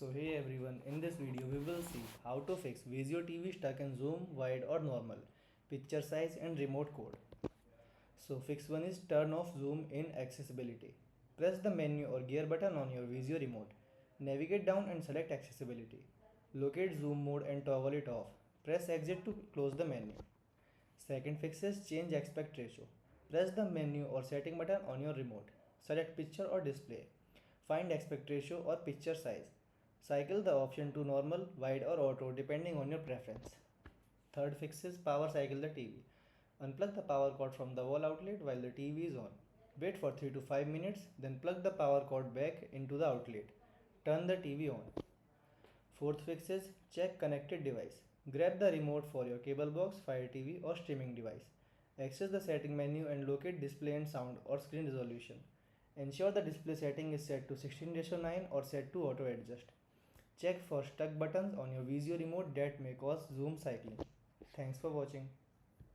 So hey everyone, in this video we will see how to fix Vizio TV stuck in zoom, wide or normal, picture size and remote code. So fix 1 is turn off zoom in accessibility. Press the menu or gear button on your Vizio remote. Navigate down and select accessibility. Locate zoom mode and toggle it off. Press exit to close the menu. Second fix is change aspect ratio. Press the menu or setting button on your remote. Select picture or display. Find aspect ratio or picture size. Cycle the option to normal, wide or auto depending on your preference. Third fix is power cycle the TV. Unplug the power cord from the wall outlet while the TV is on. Wait for 3 to 5 minutes, then plug the power cord back into the outlet. Turn the TV on. Fourth fix is check connected device. Grab the remote for your cable box, Fire TV or streaming device. Access the setting menu and locate display and sound or screen resolution. Ensure the display setting is set to 16:9 or set to auto adjust. Check for stuck buttons on your Vizio remote that may cause zoom cycling. Thanks for watching.